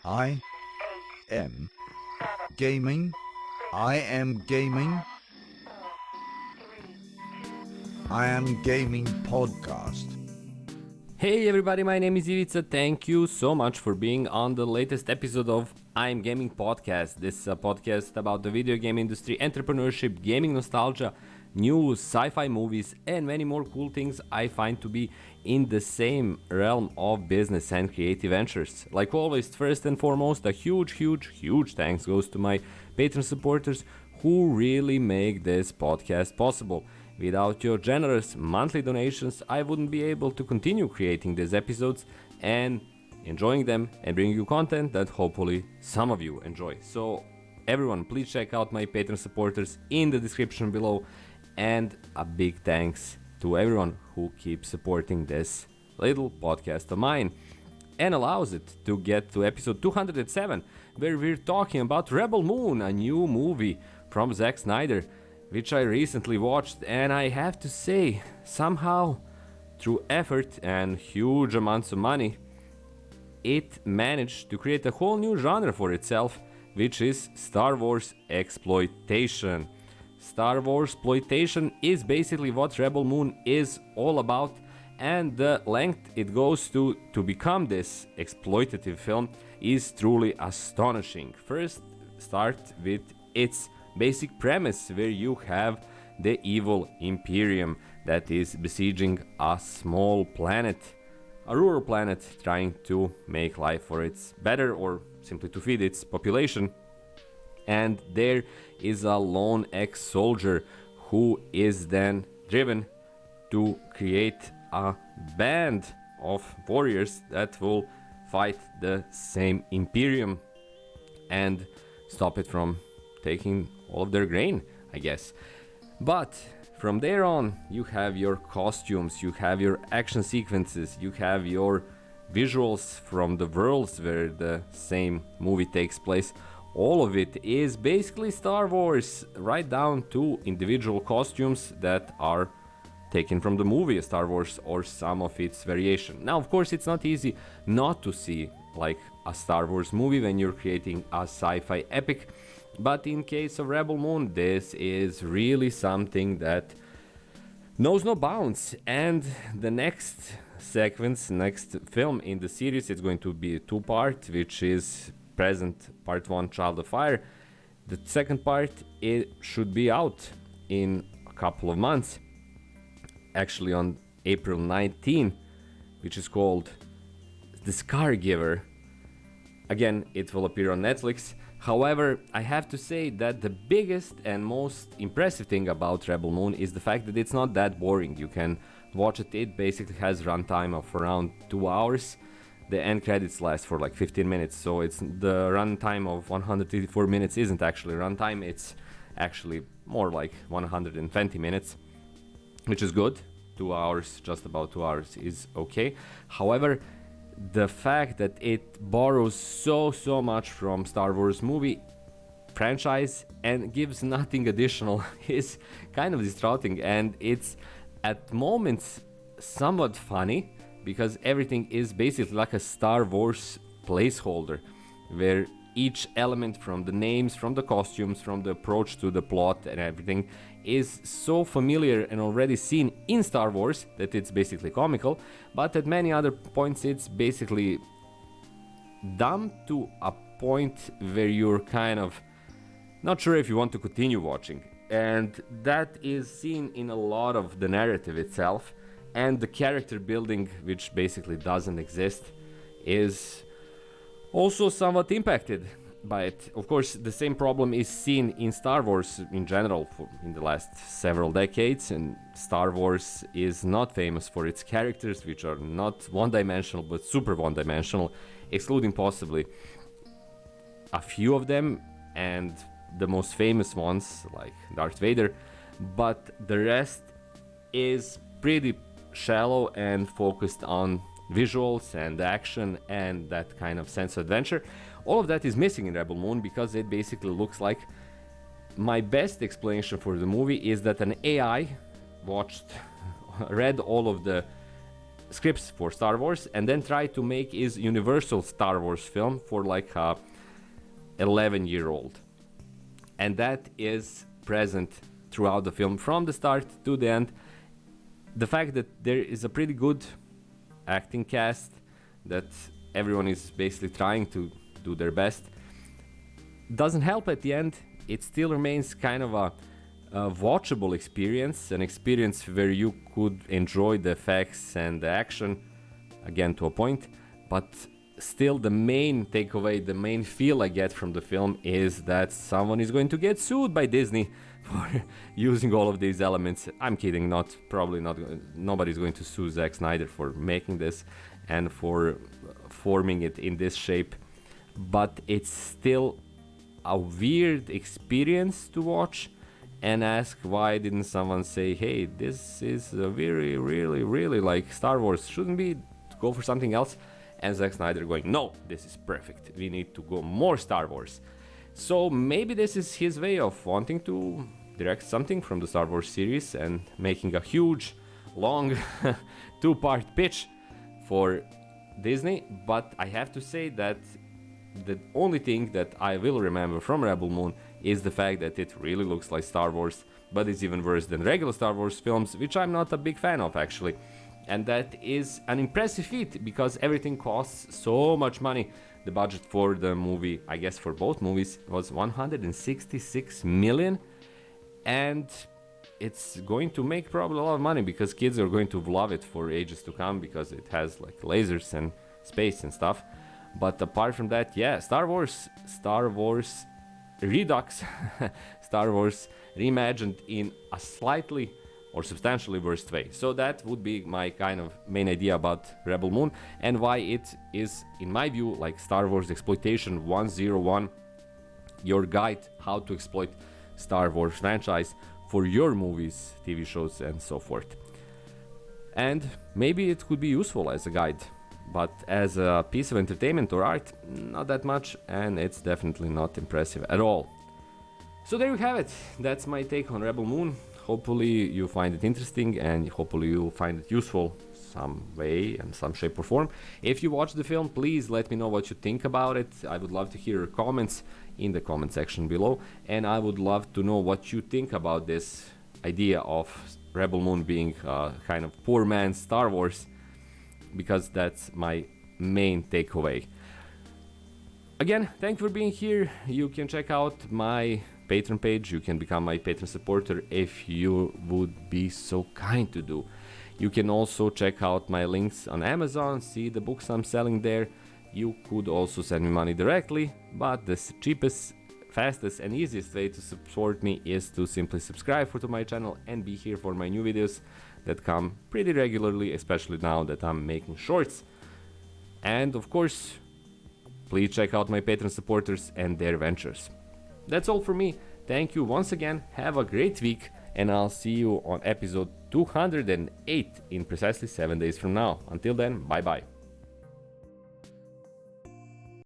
I am gaming. I am gaming. I am gaming podcast. Hey everybody, my name is Ivica. Thank you so much for being on the latest episode of I'm Gaming Podcast. This is a podcast about the video game industry, entrepreneurship, gaming nostalgia, news, sci-fi movies, and many more cool things I find to be in the same realm of business and creative ventures. Like always, first and foremost, a huge thanks goes to my Patreon supporters who really make this podcast possible. Without your generous monthly donations, I wouldn't be able to continue creating these episodes and enjoying them and bringing you content that hopefully some of you enjoy. So everyone, please check out my Patreon supporters in the description below, and a big thanks to everyone who keeps supporting this little podcast of mine and allows it to get to episode 207, where we're talking about Rebel Moon, a new movie from Zack Snyder, which I recently watched, and I have to say, somehow, through effort and huge amounts of money, it managed to create a whole new genre for itself, which is Star Wars Exploitation. Star Wars Exploitation is basically what Rebel Moon is all about, and the length it goes to become this exploitative film is truly astonishing. First, start with its basic premise, where you have the evil Imperium that is besieging a small planet, a rural planet, trying to make life for its better or simply to feed its population. And there is a lone ex-soldier who is then driven to create a band of warriors that will fight the same Imperium and stop it from taking all of their grain, I guess. But from there on, you have your costumes, you have your action sequences, you have your visuals from the worlds where the same movie takes place. All of it is basically Star Wars, right down to individual costumes that are taken from the movie Star Wars or some of its variation. Now, of course, it's not easy not to see like a Star Wars movie when you're creating a sci-fi epic, but in case of Rebel Moon, this is really something that knows no bounds. And the next film in the series is going to be a two-part, which is present part 1, Child of Fire. The second part, it should be out in a couple of months, actually on April 19, which is called The Scargiver. Again, it will appear on Netflix. However, I have to say that the biggest and most impressive thing about Rebel Moon is the fact that it's not that boring. You can watch it. It basically has runtime of around 2 hours. The end credits last for like 15 minutes, so it's the runtime of 184 minutes isn't actually runtime. It's actually more like 120 minutes, which is good. 2 hours, just about 2 hours, is okay. However, the fact that it borrows so much from Star Wars movie franchise and gives nothing additional is kind of distraughting, and it's at moments somewhat funny because everything is basically like a Star Wars placeholder, where each element, from the names, from the costumes, from the approach to the plot and everything, is so familiar and already seen in Star Wars that it's basically comical, but at many other points it's basically dumb to a point where you're kind of not sure if you want to continue watching. And that is seen in a lot of the narrative itself, and the character building, which basically doesn't exist, is also somewhat impacted by it. Of course, the same problem is seen in Star Wars in general in the last several decades, and Star Wars is not famous for its characters, which are not one-dimensional but super one-dimensional, excluding possibly a few of them and the most famous ones like Darth Vader, but the rest is pretty shallow and focused on visuals and action and that kind of sense of adventure. All of that is missing in Rebel Moon because it basically looks like, my best explanation for the movie is that an AI read all of the scripts for Star Wars and then tried to make his universal Star Wars film for like a 11-year-old. And that is present throughout the film from the start to the end. The fact that there is a pretty good acting cast, that everyone is basically trying to do their best, doesn't help at the end. It still remains kind of a watchable experience, an experience where you could enjoy the effects and the action, again to a point, but still the main takeaway, the main feel I get from the film is that someone is going to get sued by Disney for using all of these elements. I'm kidding, nobody's going to sue Zack Snyder for making this and for forming it in this shape, but it's still a weird experience to watch and ask, why didn't someone say, hey, this is a really, really, really like Star Wars, shouldn't we go for something else? And Zack Snyder going, no, this is perfect, we need to go more Star Wars. So maybe this is his way of wanting to direct something from the Star Wars series and making a huge, long 2-part pitch for Disney. But I have to say that the only thing that I will remember from Rebel Moon is the fact that it really looks like Star Wars, but it's even worse than regular Star Wars films, which I'm not a big fan of actually. And that is an impressive feat because everything costs so much money. The budget for the movie, I guess for both movies, was 166 million, and it's going to make probably a lot of money because kids are going to love it for ages to come because it has like lasers and space and stuff. But apart from that, yeah, Star Wars Redux, Star Wars reimagined in a slightly or substantially worse way. So that would be my kind of main idea about Rebel Moon and why it is, in my view, like Star Wars Exploitation 101, your guide how to exploit Star Wars franchise for your movies, TV shows, and so forth. And maybe it could be useful as a guide, but as a piece of entertainment or art, not that much, and it's definitely not impressive at all. So there you have it. That's my take on Rebel Moon. Hopefully you find it interesting and hopefully you'll find it useful some way and some shape or form. If you watch the film, please let me know what you think about it. I would love to hear your comments in the comment section below, and I would love to know what you think about this idea of Rebel Moon being kind of poor man's Star Wars, because that's my main takeaway. Again, thank you for being here. You can check out my Patreon page. You can become my Patreon supporter if you would be so kind to do. You can also check out my links on Amazon, see the books I'm selling there. You could also send me money directly, but the cheapest, fastest and easiest way to support me is to simply subscribe to my channel and be here for my new videos that come pretty regularly, especially now that I'm making shorts. And of course, please check out my Patreon supporters and their ventures. That's all for me. Thank you once again. Have a great week, and I'll see you on episode 208 in precisely 7 days from now. Until then, bye bye.